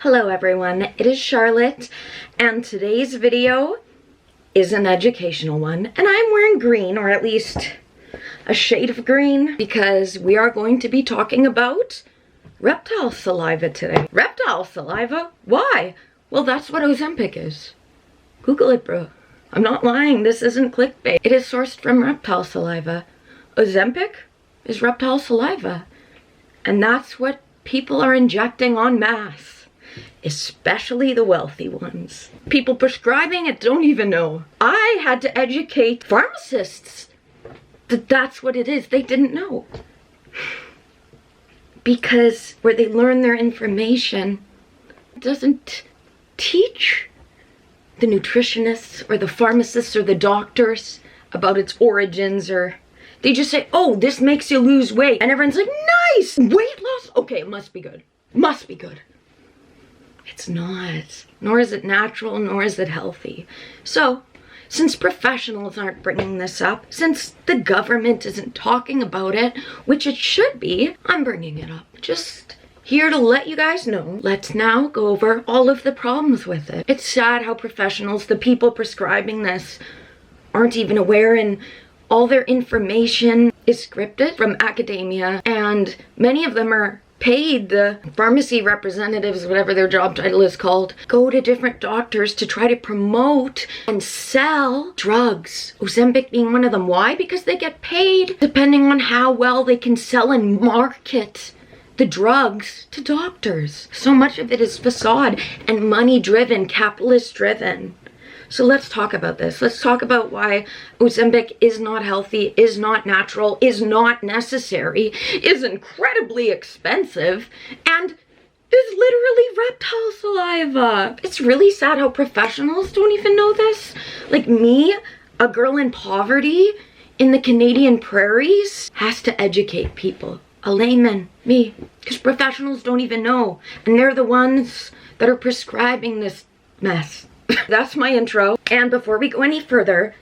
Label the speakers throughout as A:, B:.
A: Hello everyone, it is Charlotte, and today's video is an educational one, and I'm wearing green, or at least a shade of green, because we are going to be talking about reptile saliva today. Reptile saliva? Why? Well, that's what Ozempic is. Google it, bro. I'm not lying, this isn't clickbait. It is sourced from reptile saliva. Ozempic is reptile saliva, and that's what people are injecting en masse. Especially the wealthy ones. People prescribing it don't even know. I had to educate pharmacists that that's what it is. They didn't know. Because where they learn their information doesn't teach the nutritionists or the pharmacists or the doctors about its origins, or they just say, oh, this makes you lose weight. And everyone's like, nice, weight loss. Okay, it must be good. Must be good. It's not, nor is it natural, nor is it healthy. So, since professionals aren't bringing this up, since the government isn't talking about it, which it should be, I'm bringing it up. Just here to let you guys know. Let's now go over all of the problems with it. It's sad how professionals, the people prescribing this, aren't even aware, and all their information is scripted from academia, and many of them are paid. The pharmacy representatives, whatever their job title is called, go to different doctors to try to promote and sell drugs. Ozempic being one of them. Why? Because they get paid depending on how well they can sell and market the drugs to doctors. So much of it is facade and money driven, capitalist driven. So let's talk about this. Let's talk about why Ozempic is not healthy, is not natural, is not necessary, is incredibly expensive, and is literally reptile saliva. It's really sad how professionals don't even know this. Like me, a girl in poverty in the Canadian prairies, has to educate people. A layman, me, because professionals don't even know, and they're the ones that are prescribing this mess. That's my intro. And before we go any further,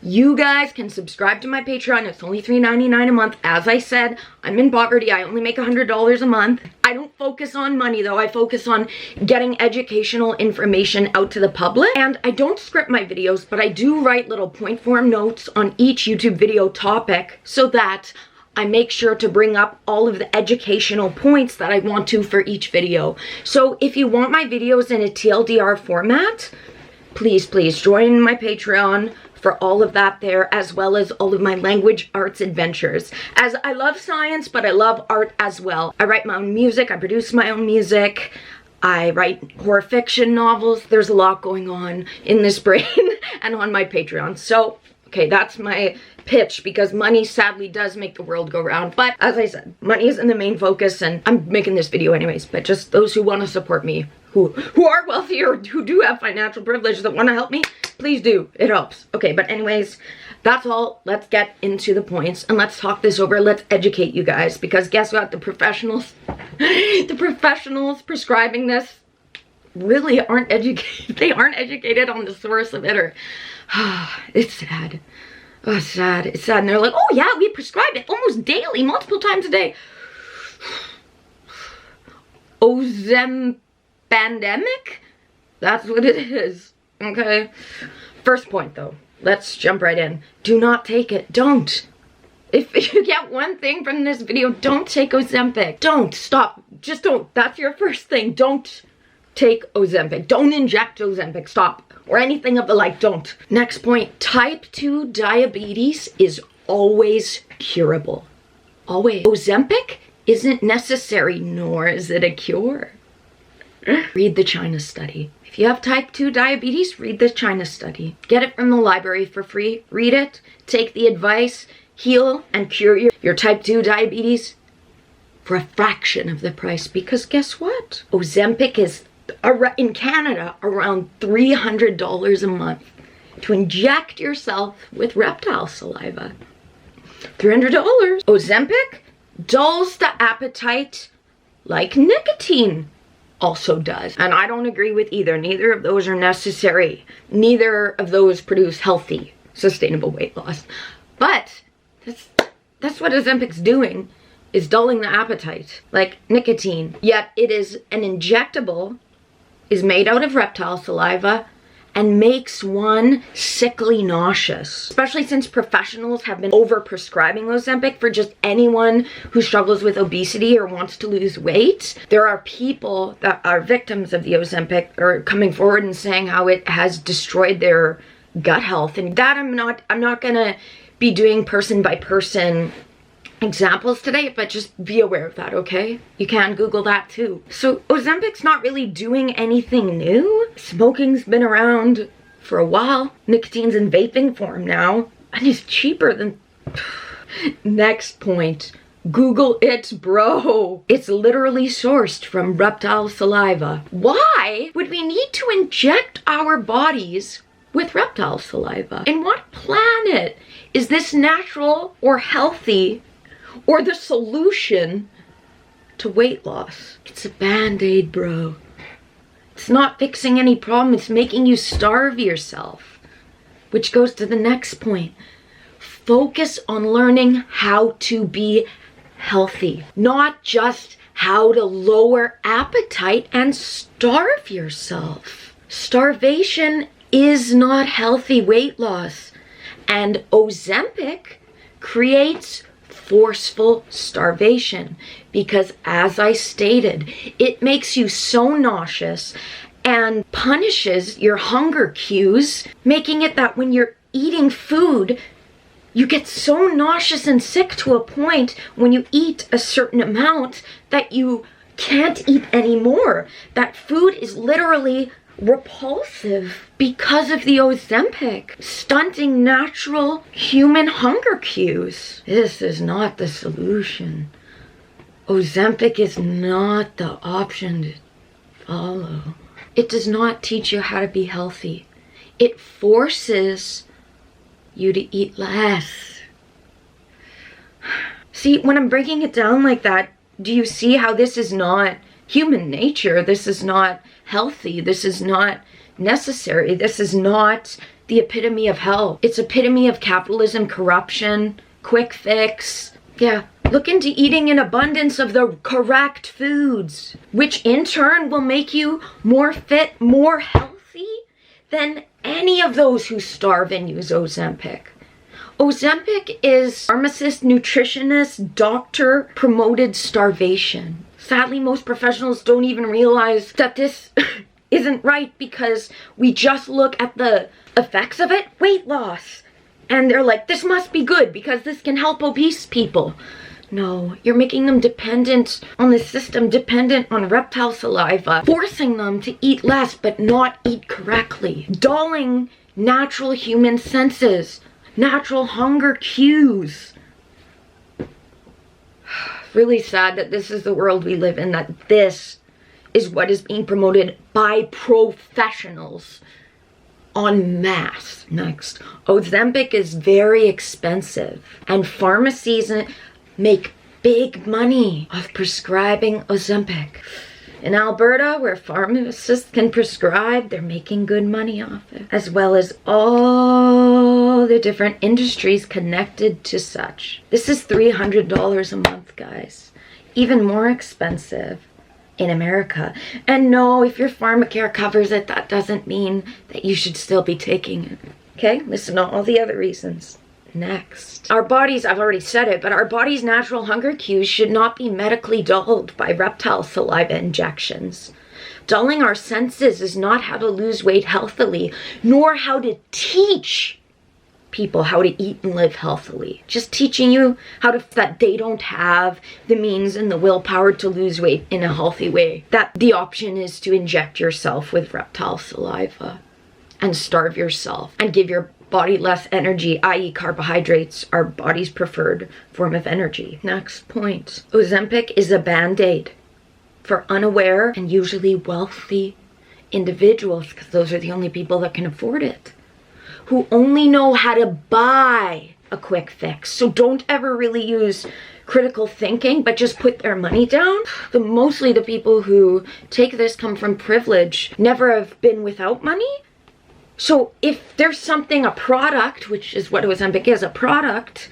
A: you guys can subscribe to my Patreon. It's only $3.99 a month. As I said, I'm in poverty. I only make $100 a month. I don't focus on money though. I focus on getting educational information out to the public. And I don't script my videos, but I do write little point form notes on each YouTube video topic so that I make sure to bring up all of the educational points that I want to for each video. So if you want my videos in a TLDR format, please join my Patreon for all of that there, as well as all of my language arts adventures. As I love science, but I love art as well. I write my own music, I produce my own music, I write horror fiction novels. There's a lot going on in this brain and on my Patreon. So, okay, that's my pitch, because money sadly does make the world go round. But as I said, money isn't the main focus, and I'm making this video anyways, but just those who want to support me, who are wealthy or who do have financial privilege that want to help me, please do. It helps. Okay, but anyways, that's all. Let's get into the points and let's talk this over. Let's educate you guys, because guess what? The professionals prescribing this really aren't educated. They aren't educated on the source of it, or it's sad. Oh, it's sad. It's sad. And they're like, oh yeah, we prescribe it almost daily, multiple times a day. Ozempandemic? That's what it is. Okay. First point though. Let's jump right in. Do not take it. Don't. If you get one thing from this video, don't take Ozempic. Don't. Stop. Just don't. That's your first thing. Don't take Ozempic. Don't inject Ozempic. Stop. Or anything of the like, don't. Next point, type 2 diabetes is always curable. Always. Ozempic isn't necessary, nor is it a cure. Read the China study. If you have type 2 diabetes, read the China study. Get it from the library for free. Read it, take the advice, heal and cure your type 2 diabetes for a fraction of the price. Because guess what? Ozempic is in Canada around $300 a month to inject yourself with reptile saliva. $300. Ozempic dulls the appetite like nicotine also does. And I don't agree with either. Neither of those are necessary. Neither of those produce healthy, sustainable weight loss. But that's what Ozempic's doing, is dulling the appetite like nicotine. Yet it is an injectable is made out of reptile saliva and makes one sickly nauseous. Especially since professionals have been over-prescribing Ozempic for just anyone who struggles with obesity or wants to lose weight. There are people that are victims of the Ozempic are coming forward and saying how it has destroyed their gut health. And that I'm not gonna be doing person by person examples today, but just be aware of that, okay? You can Google that too. So Ozempic's not really doing anything new. Smoking's been around for a while. Nicotine's in vaping form now, and it's cheaper than... Next point. Google it, bro. It's literally sourced from reptile saliva. Why would we need to inject our bodies with reptile saliva? In what planet is this natural or healthy or the solution to weight loss? It's a band-aid, bro. It's not fixing any problem. It's making you starve yourself. Which goes to the next point. Focus on learning how to be healthy. Not just how to lower appetite and starve yourself. Starvation is not healthy weight loss. And Ozempic creates forceful starvation because, as I stated, it makes you so nauseous and punishes your hunger cues, making it that when you're eating food, you get so nauseous and sick to a point when you eat a certain amount that you can't eat anymore. That food is literally repulsive because of the Ozempic, stunting natural human hunger cues. This is not the solution. Ozempic is not the option to follow. It does not teach you how to be healthy. It forces you to eat less. See, when I'm breaking it down like that, do you see how this is not human nature? This is not healthy. This is not necessary. This is not the epitome of health. It's epitome of capitalism, corruption, quick fix. Yeah, look into eating an abundance of the correct foods, which in turn will make you more fit, more healthy than any of those who starve and use Ozempic. Ozempic is pharmacist, nutritionist, doctor promoted starvation. Sadly, most professionals don't even realize that this isn't right because we just look at the effects of it, weight loss, and they're like, this must be good because this can help obese people. No, you're making them dependent on the system, dependent on reptile saliva, forcing them to eat less but not eat correctly, dulling natural human senses, natural hunger cues. Really sad that this is the world we live in, that this is what is being promoted by professionals en masse. Next, Ozempic is very expensive, and pharmacies make big money off prescribing Ozempic. In Alberta, where pharmacists can prescribe, they're making good money off it, as well as all the different industries connected to such. This is $300 a month, guys. Even more expensive in America. And no, if your pharmacare covers it, that doesn't mean that you should still be taking it. Okay, listen to all the other reasons. Next, our bodies, I've already said it, but our body's natural hunger cues should not be medically dulled by reptile saliva injections. Dulling our senses is not how to lose weight healthily, nor how to teach people how to eat and live healthily. Just teaching you how to, that they don't have the means and the willpower to lose weight in a healthy way. That the option is to inject yourself with reptile saliva and starve yourself and give your body less energy, i.e. carbohydrates, our body's preferred form of energy. Next point. Ozempic is a band-aid for unaware and usually wealthy individuals, because those are the only people that can afford it, who only know how to buy a quick fix. So don't ever really use critical thinking, but just put their money down. Mostly the people who take this come from privilege, never have been without money. So if there's something, a product, which is what Ozempic is, a product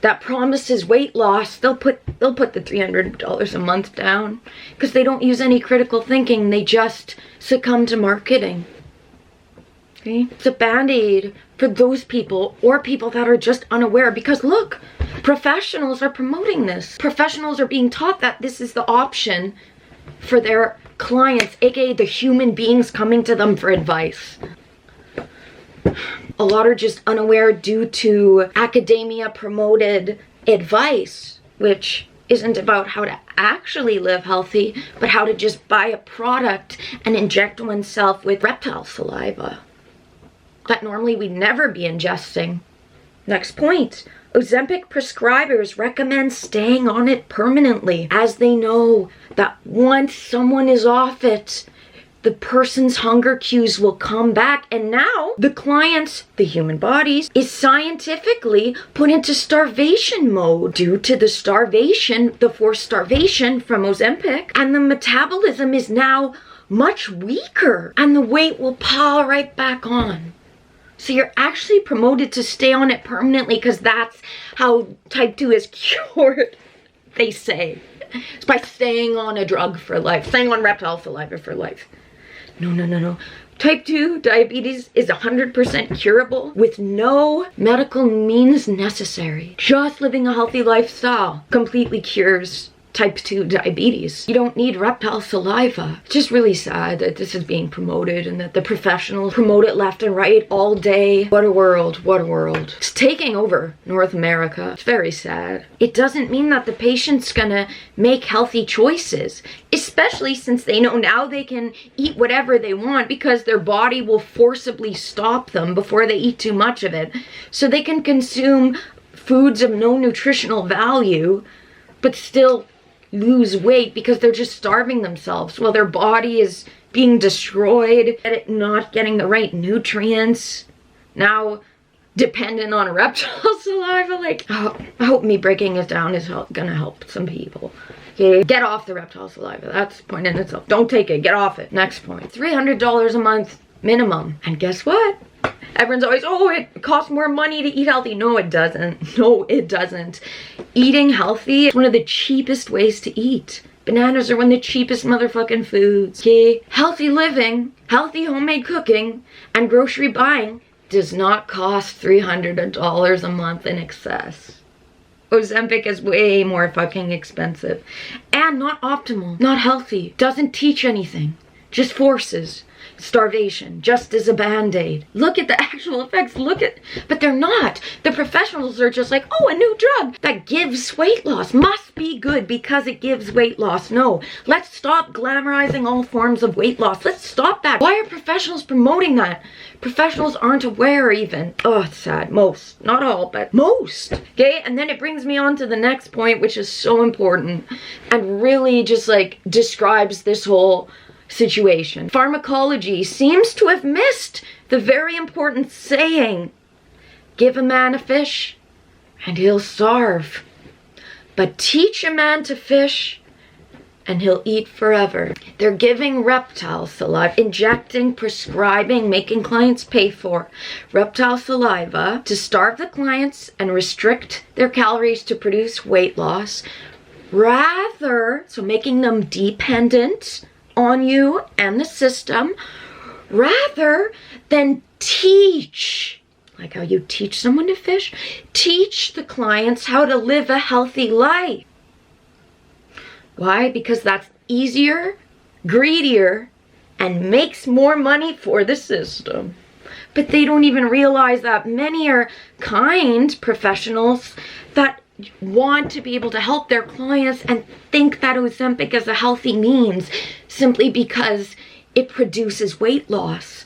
A: that promises weight loss, they'll put the $300 a month down because they don't use any critical thinking. They just succumb to marketing. Okay? It's a band-aid for those people or people that are just unaware, because look, professionals are promoting this. Professionals are being taught that this is the option for their clients, aka the human beings coming to them for advice. A lot are just unaware due to academia promoted advice, which isn't about how to actually live healthy, but how to just buy a product and inject oneself with reptile saliva that normally we'd never be ingesting. Next point. Ozempic prescribers recommend staying on it permanently, as they know that once someone is off it, the person's hunger cues will come back, and now the clients, the human bodies, is scientifically put into starvation mode due to the starvation, the forced starvation from Ozempic, and the metabolism is now much weaker, and the weight will pile right back on. So you're actually promoted to stay on it permanently, because that's how type 2 is cured, they say. It's by staying on a drug for life, staying on reptile saliva for life. No. Type 2 diabetes is 100% curable with no medical means necessary. Just living a healthy lifestyle completely cures type 2 diabetes. You don't need reptile saliva. It's just really sad that this is being promoted and that the professionals promote it left and right all day. What a world, what a world. It's taking over North America. It's very sad. It doesn't mean that the patient's gonna make healthy choices, especially since they know now they can eat whatever they want because their body will forcibly stop them before they eat too much of it. So they can consume foods of no nutritional value, but still lose weight because they're just starving themselves while their body is being destroyed, not getting the right nutrients. Now dependent on reptile saliva. Like, I hope me breaking it down is gonna help some people. Okay, get off the reptile saliva. That's the point in itself. Don't take it, get off it. Next point, $300 a month minimum. And guess what? Everyone's always, oh, it costs more money to eat healthy. No, it doesn't. No, it doesn't. Eating healthy is one of the cheapest ways to eat. Bananas are one of the cheapest motherfucking foods. Okay? Healthy living, healthy homemade cooking, and grocery buying does not cost $300 a month in excess. Ozempic is way more fucking expensive. And not optimal. Not healthy. Doesn't teach anything. Just forces starvation, just as a band-aid. Look at the actual effects, but they're not. The professionals are just like, oh, a new drug that gives weight loss must be good because it gives weight loss. No, let's stop glamorizing all forms of weight loss. Let's stop that. Why are professionals promoting that? Professionals aren't aware even. Oh, it's sad. Most, not all, but most. Okay, and then it brings me on to the next point, which is so important and really just like describes this whole situation. Pharmacology seems to have missed the very important saying, give a man a fish and he'll starve, but teach a man to fish and he'll eat forever. They're giving reptile saliva, injecting, prescribing, making clients pay for reptile saliva to starve the clients and restrict their calories to produce weight loss, so making them dependent on you and the system, rather than teach, like how you teach someone to fish, teach the clients how to live a healthy life. Why? Because that's easier, greedier, and makes more money for the system. But they don't even realize that many are kind professionals that want to be able to help their clients and think that Ozempic is a healthy means simply because it produces weight loss.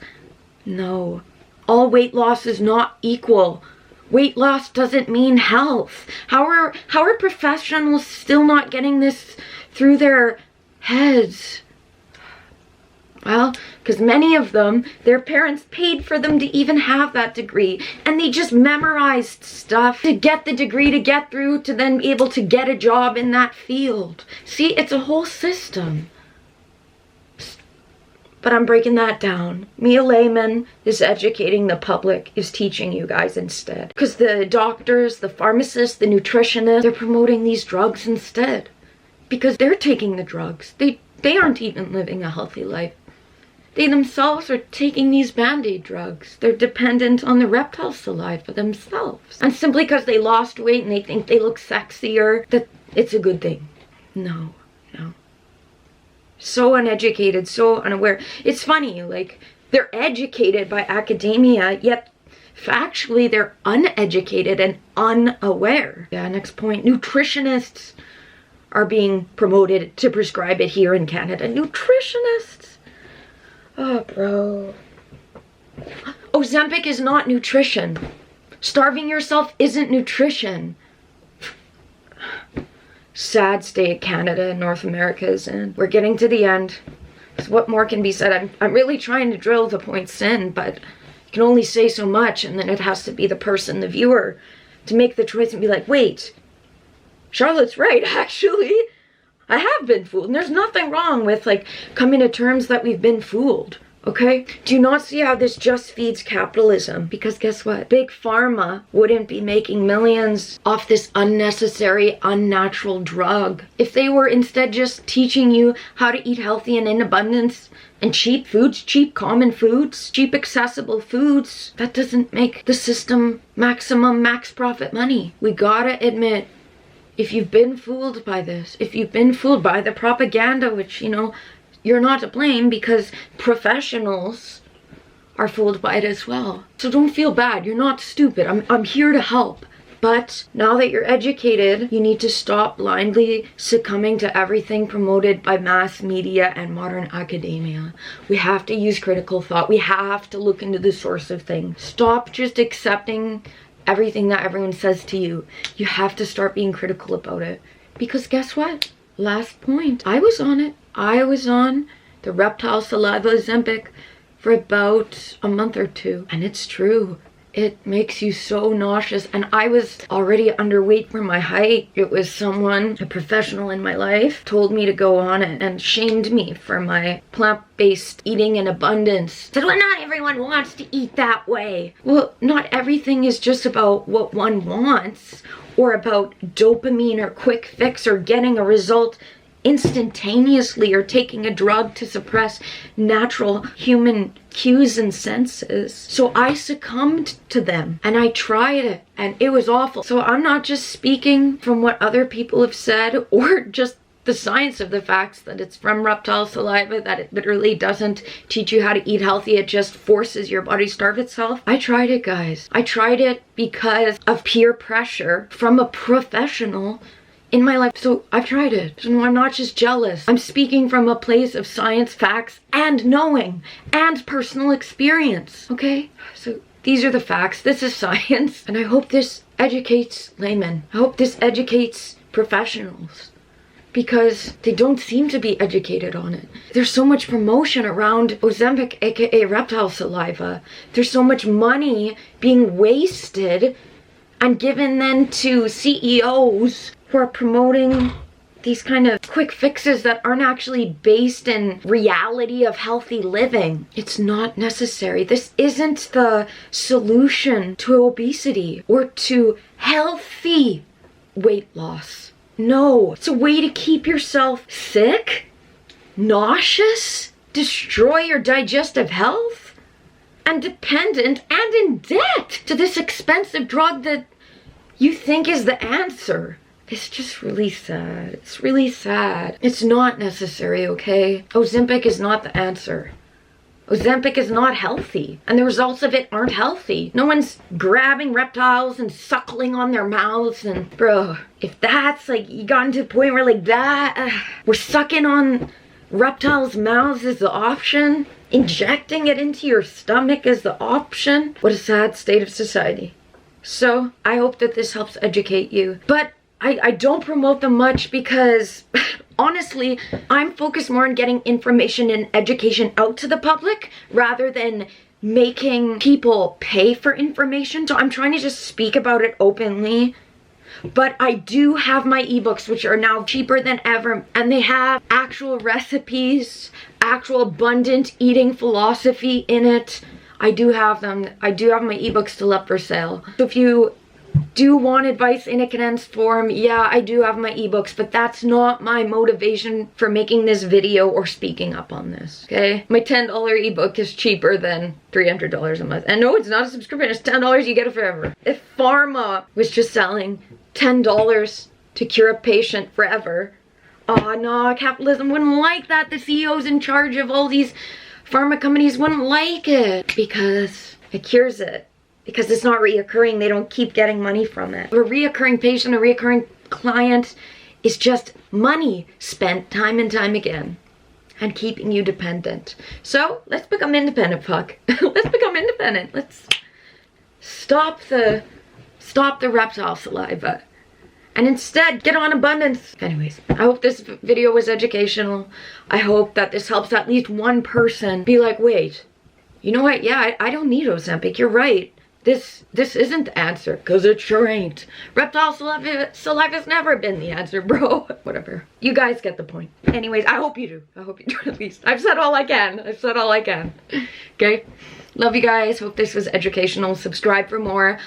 A: No, all weight loss is not equal. Weight loss doesn't mean health. How are professionals still not getting this through their heads? Well, because many of them, their parents paid for them to even have that degree, and they just memorized stuff to get the degree to get through to then be able to get a job in that field. See, it's a whole system. But I'm breaking that down. Me, a layman, is educating the public, is teaching you guys instead. Because the doctors, the pharmacists, the nutritionists, they're promoting these drugs instead. Because they're taking the drugs. They aren't even living a healthy life. They themselves are taking these Band-Aid drugs. They're dependent on the reptile saliva themselves. And simply because they lost weight and they think they look sexier, that it's a good thing. No, no. So uneducated, so unaware. It's funny, like, they're educated by academia, yet factually they're uneducated and unaware. Yeah, next point. Nutritionists are being promoted to prescribe it here in Canada. Nutritionists. Oh, bro. Ozempic is not nutrition. Starving yourself isn't nutrition. Sad state Canada and North America is in. We're getting to the end. So what more can be said? I'm really trying to drill the points in, but you can only say so much, and then it has to be the person, the viewer, to make the choice and be like, wait, Charlotte's right, actually. I have been fooled, and there's nothing wrong with, like, coming to terms that we've been fooled, okay? Do you not see how this just feeds capitalism? Because guess what? Big Pharma wouldn't be making millions off this unnecessary, unnatural drug if they were instead just teaching you how to eat healthy and in abundance and cheap foods, cheap common foods, cheap accessible foods. That doesn't make the system maximum max profit money. We gotta admit, if you've been fooled by this, if you've been fooled by the propaganda, which, you know, you're not to blame because professionals are fooled by it as well. So don't feel bad. You're not stupid. I'm here to help. But now that you're educated, you need to stop blindly succumbing to everything promoted by mass media and modern academia. We have to use critical thought. We have to look into the source of things. Stop just accepting everything that everyone says to you. You have to start being critical about it. Because guess what? Last point. I was on it. I was on the Reptile Saliva Ozempic for about a month or two. And it's true. It makes you so nauseous. And I was already underweight for my height. It was someone, a professional in my life, told me to go on it and shamed me for my plant-based eating in abundance. Said, well, not everyone wants to eat that way. Well, not everything is just about what one wants or about dopamine or quick fix or getting a result instantaneously or taking a drug to suppress natural human cues and senses. So I succumbed to them and I tried it and it was awful. So I'm not just speaking from what other people have said or just the science of the facts that it's from reptile saliva, that it literally doesn't teach you how to eat healthy. It just forces your body to starve itself. I tried it, guys. I tried it because of peer pressure from a professional in my life. So I've tried it. So no, I'm not just jealous. I'm speaking from a place of science, facts, and knowing, and personal experience. Okay? So these are the facts. This is science. And I hope this educates laymen. I hope this educates professionals. Because they don't seem to be educated on it. There's so much promotion around Ozempic, aka reptile saliva. There's so much money being wasted and given then to CEOs who are promoting these kind of quick fixes that aren't actually based in reality of healthy living. It's not necessary. This isn't the solution to obesity or to healthy weight loss. No, it's a way to keep yourself sick, nauseous, destroy your digestive health, and dependent and in debt to this expensive drug that you think is the answer. It's just really sad. It's really sad. It's not necessary, okay? Ozempic is not the answer. Ozempic is not healthy, and the results of it aren't healthy. No one's grabbing reptiles and suckling on their mouths, and bro, if that's like, you gotten to a point where like that, we're sucking on reptiles' mouths as the option, injecting it into your stomach as the option. What a sad state of society. So I hope that this helps educate you, but I don't promote them much because honestly, I'm focused more on getting information and education out to the public rather than making people pay for information. So I'm trying to just speak about it openly. But I do have my ebooks, which are now cheaper than ever, and they have actual recipes, actual abundant eating philosophy in it. I do have them. I do have my ebooks still up for sale. So if you do want advice in a condensed form, yeah, I do have my ebooks, but that's not my motivation for making this video or speaking up on this, okay? My $10 ebook is cheaper than $300 a month. And no, it's not a subscription, it's $10, you get it forever. If pharma was just selling $10 to cure a patient forever, oh no, capitalism wouldn't like that. The CEOs in charge of all these pharma companies wouldn't like it because it cures it. Because it's not reoccurring, they don't keep getting money from it. A reoccurring patient, a reoccurring client is just money spent time and time again and keeping you dependent. So let's become independent, fuck. Let's become independent. Let's stop the reptile saliva and instead get on abundance. Anyways, I hope this video was educational. I hope that this helps at least one person be like, wait, you know what? Yeah, I don't need Ozempic. You're right. This isn't the answer, because it sure ain't. Reptile saliva's never been the answer, bro. Whatever. You guys get the point. Anyways, I hope you do. I hope you do at least. I've said all I can. I've said all I can. Okay? Love you guys. Hope this was educational. Subscribe for more.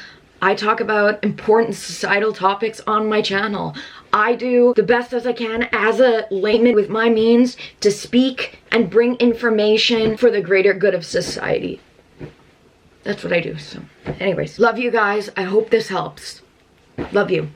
A: I talk about important societal topics on my channel. I do the best as I can as a layman with my means to speak and bring information for the greater good of society. That's what I do. So anyways, love you guys. I hope this helps. Love you.